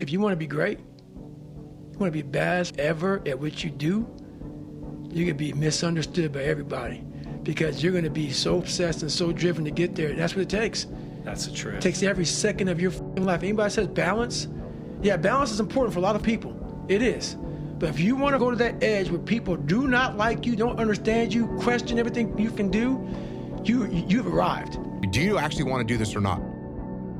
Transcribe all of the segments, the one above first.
if you want to be great, you want to be best ever at what you do, you're going to be misunderstood by everybody because you're going to be so obsessed and so driven to get there. That's what it takes. That's the truth. It takes every second of your life. Anybody says balance? Yeah, balance is important for a lot of people. It is. But if you want to go to that edge where people do not like you, don't understand you, question everything you can do, you've arrived. Do you actually want to do this or not?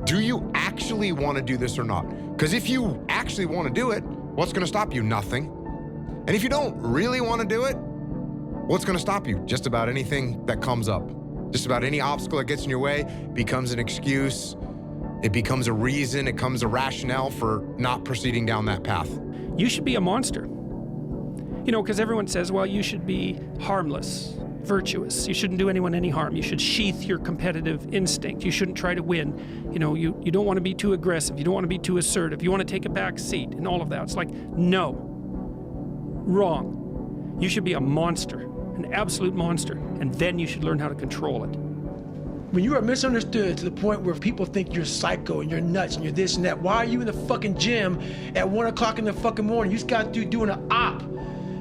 Do you actually want to do this or not? Because if you actually want to do it, what's going to stop you? Nothing. And if you don't really want to do it, what's going to stop you? Just about anything that comes up. Just about any obstacle that gets in your way becomes an excuse. It becomes a reason. It becomes a rationale for not proceeding down that path. You should be a monster. You know, because everyone says, well, you should be harmless, virtuous. You shouldn't do anyone any harm. You should sheath your competitive instinct. You shouldn't try to win. You know, you don't want to be too aggressive. You don't want to be too assertive. You want to take a back seat and all of that. It's like, no, wrong. You should be a monster, an absolute monster, and then you should learn how to control it. When you are misunderstood to the point where people think you're psycho and you're nuts and you're this and that, why are you in the fucking gym at 1 o'clock in the fucking morning? You just got to doing an op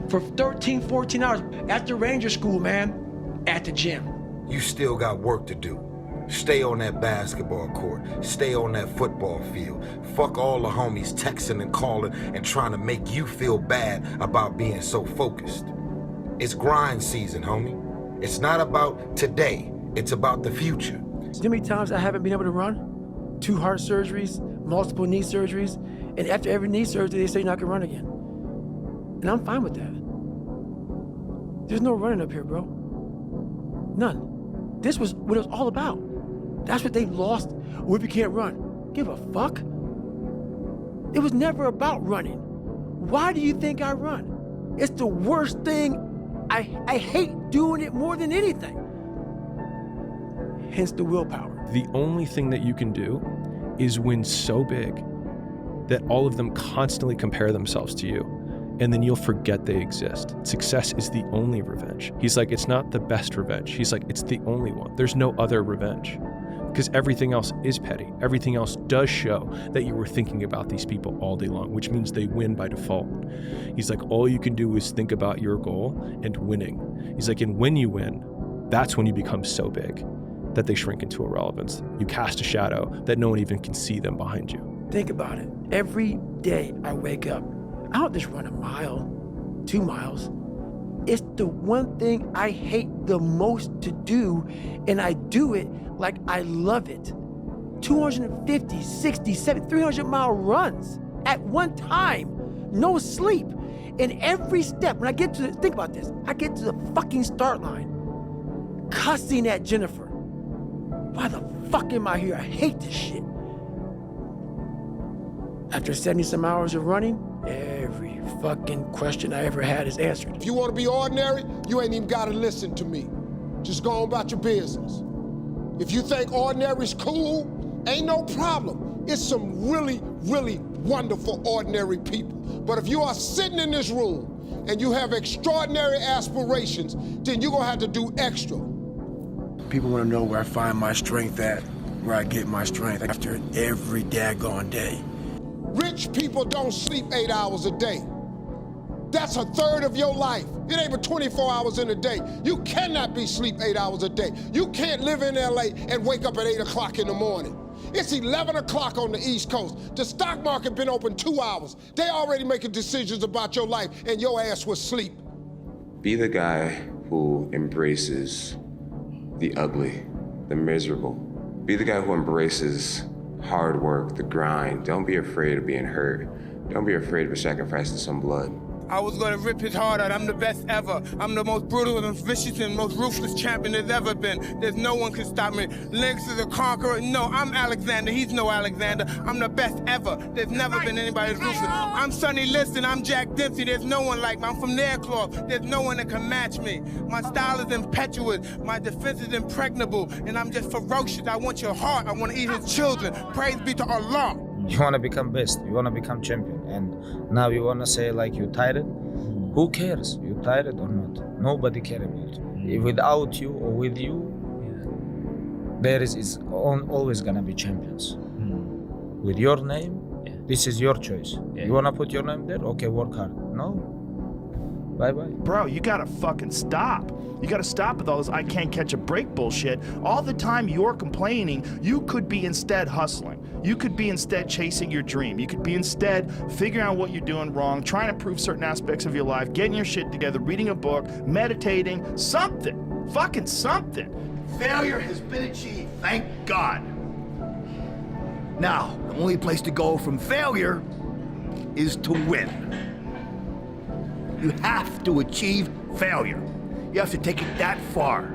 for 13, 14 hours after Ranger school, man, at the gym. You still got work to do. Stay on that basketball court. Stay on that football field. Fuck all the homies texting and calling and trying to make you feel bad about being so focused. It's grind season, homie. It's not about today. It's about the future. You know how many times I haven't been able to run? 2 heart surgeries, multiple knee surgeries, and after every knee surgery, they say you're not gonna run again. And I'm fine with that. There's no running up here, bro. None. This was what it was all about. That's what they lost. What if you can't run? Give a fuck. It was never about running. Why do you think I run? It's the worst thing. I hate doing it more than anything. Hence the willpower. The only thing that you can do is win so big that all of them constantly compare themselves to you, and then you'll forget they exist. Success is the only revenge. He's like, it's not the best revenge. He's like, it's the only one. There's no other revenge. Because everything else is petty. Everything else does show that you were thinking about these people all day long, which means they win by default. He's like, all you can do is think about your goal and winning. He's like, and when you win, that's when you become so big that they shrink into irrelevance. You cast a shadow that no one even can see them behind you. Think about it. Every day I wake up, I don't just run a mile, 2 miles. It's the one thing I hate the most to do, and I do it like I love it. 250, 60, 70, 300-mile runs at one time, no sleep. And every step, when I get to, think about this, I get to the fucking start line, cussing at Jennifer. Why the fuck am I here? I hate this shit. After 70-some hours of running, every fucking question I ever had is answered. If you want to be ordinary, you ain't even got to listen to me. Just go on about your business. If you think ordinary's cool, ain't no problem. It's some really, really wonderful ordinary people. But if you are sitting in this room and you have extraordinary aspirations, then you're gonna have to do extra. People want to know where I find my strength at, where I get my strength after every daggone day. Rich people don't sleep 8 hours a day. That's a third of your life. It ain't but 24 hours in a day. You cannot be sleep 8 hours a day. You can't live in LA and wake up at 8 o'clock in the morning. It's 11 o'clock on the East Coast. The stock market been open 2 hours. They already making decisions about your life and your ass was asleep. Be the guy who embraces the ugly, the miserable. Be the guy who embraces hard work, the grind. Don't be afraid of being hurt. Don't be afraid of sacrificing some blood. I was gonna rip his heart out. I'm the best ever. I'm the most brutal and vicious and most ruthless champion there's ever been. There's no one can stop me. Lynx is a conqueror. No, I'm Alexander. He's no Alexander. I'm the best ever. There's never been anybody as ruthless. I'm Sonny Liston. I'm Jack Dempsey. There's no one like me. I'm from Nairclaw. There's no one that can match me. My style is impetuous. My defense is impregnable. And I'm just ferocious. I want your heart. I want to eat his children. Praise be to Allah. You want to become best, you want to become champion, and now you want to say like you tired? Who cares? You tired or not? Nobody cares about you. Without you or with you, there is always gonna be champions. With your name, This is your choice. You wanna put your name there? Okay, work hard. No. Bye-bye. Bro, you gotta fucking stop. You gotta stop with all this I can't catch a break bullshit. All the time you're complaining, you could be instead hustling. You could be instead chasing your dream. You could be instead figuring out what you're doing wrong, trying to improve certain aspects of your life, getting your shit together, reading a book, meditating, something. Fucking something. Failure has been achieved, thank God. Now, the only place to go from failure is to win. You have to achieve failure. You have to take it that far.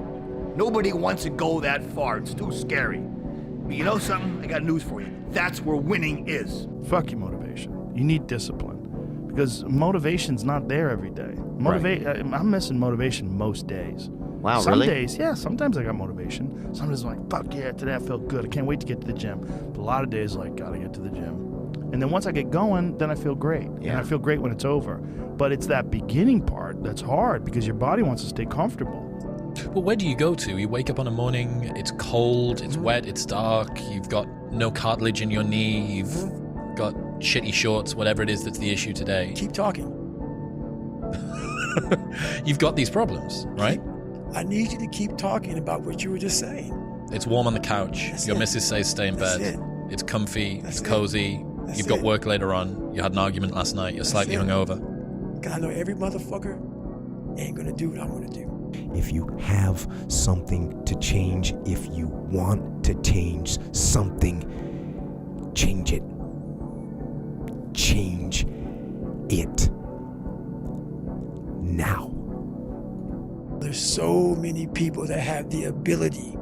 Nobody wants to go that far. It's too scary. But you know something? I got news for you. That's where winning is. Fuck your motivation. You need discipline. Because motivation's not there every day. I'm missing motivation most days. Wow, Some really? days, yeah, sometimes I got motivation. Sometimes I'm like, fuck yeah, today I felt good. I can't wait to get to the gym. But a lot of days, like, gotta get to the gym. And then once I get going, then I feel great. Yeah. And I feel great when it's over. But it's that beginning part that's hard because your body wants to stay comfortable. But where do you go to? You wake up on a morning, it's cold, it's wet, it's dark, you've got no cartilage in your knee, you've got shitty shorts, whatever it is that's the issue today. Keep talking. You've got these problems, right? I need you to keep talking about what you were just saying. It's warm on the couch. That's Your it. missus says stay in That's bed. it. It's comfy, That's it's it. cozy. That's You've got it. work later on. You had an argument last night. You're slightly it. hungover. Because I know every motherfucker ain't gonna do what I'm gonna do. If you have something to change, if you want to change something, change it. Change it now. There's so many people that have the ability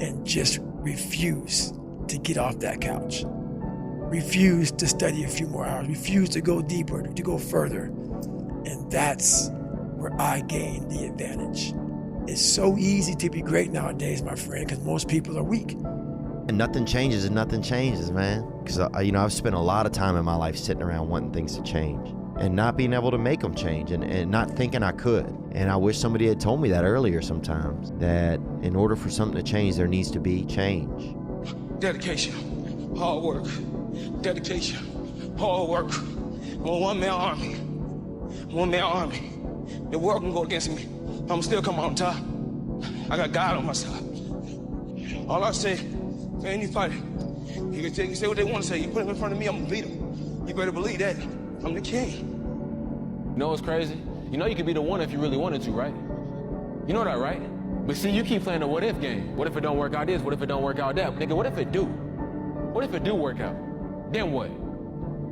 and just refuse to get off that couch. Refuse to study a few more hours. Refuse to go deeper, to go further. And that's where I gain the advantage. It's so easy to be great nowadays, my friend, because most people are weak. And nothing changes and nothing changes, man. Because, I've spent a lot of time in my life sitting around wanting things to change and not being able to make them change and not thinking I could. And I wish somebody had told me that earlier sometimes, that in order for something to change, there needs to be change. Dedication, hard work. Dedication, hard work. I'm a one-man army. One-man army. The world can go against me. I'm still come on top. I got God on my side. All I say to any fighter, you can say what they want to say. You put them in front of me, I'm gonna beat them. You better believe that. I'm the king. You know what's crazy? You know you could be the one if you really wanted to, right? You know that, right? But see, you keep playing the what if game. What if it don't work out this? What if it don't work out that? Nigga, what if it do? What if it do work out? Then what?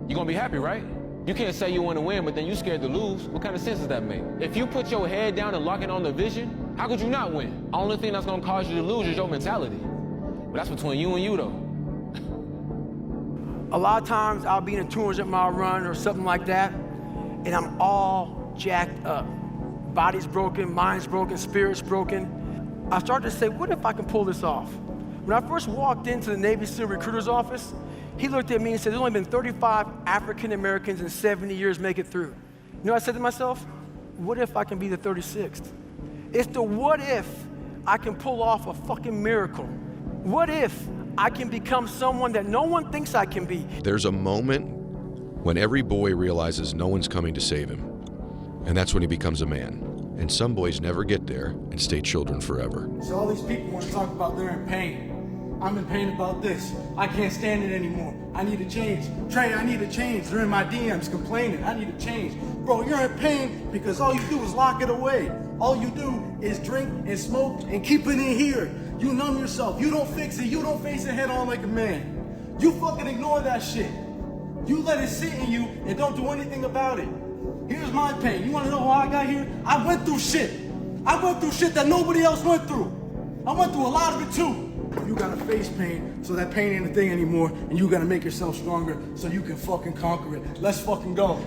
You gonna be happy, right? You can't say you want to win, but then you scared to lose. What kind of sense does that make? If you put your head down and lock in on the vision, how could you not win? Only thing that's gonna cause you to lose is your mentality. But that's between you and you, though. A lot of times I'll be in a 200-mile run or something like that, and I'm all jacked up. Body's broken, mind's broken, spirit's broken. I started to say, what if I can pull this off? When I first walked into the Navy SEAL recruiter's office, he looked at me and said, there's only been 35 African Americans in 70 years make it through. You know what I said to myself? What if I can be the 36th? It's the what if I can pull off a fucking miracle. What if I can become someone that no one thinks I can be? There's a moment when every boy realizes no one's coming to save him, and that's when he becomes a man. And some boys never get there and stay children forever. So all these people want to talk about they're in pain. I'm in pain about this. I can't stand it anymore. I need to change. Trey, I need to change. They're in my DMs complaining. I need to change. Bro, you're in pain because all you do is lock it away. All you do is drink and smoke and keep it in here. You numb yourself. You don't fix it. You don't face it head on like a man. You fucking ignore that shit. You let it sit in you and don't do anything about it. Here's my pain. You want to know how I got here? I went through shit. I went through shit that nobody else went through. I went through a lot of it too. You gotta face pain, so that pain ain't a thing anymore, and you gotta make yourself stronger so you can fucking conquer it. Let's fucking go.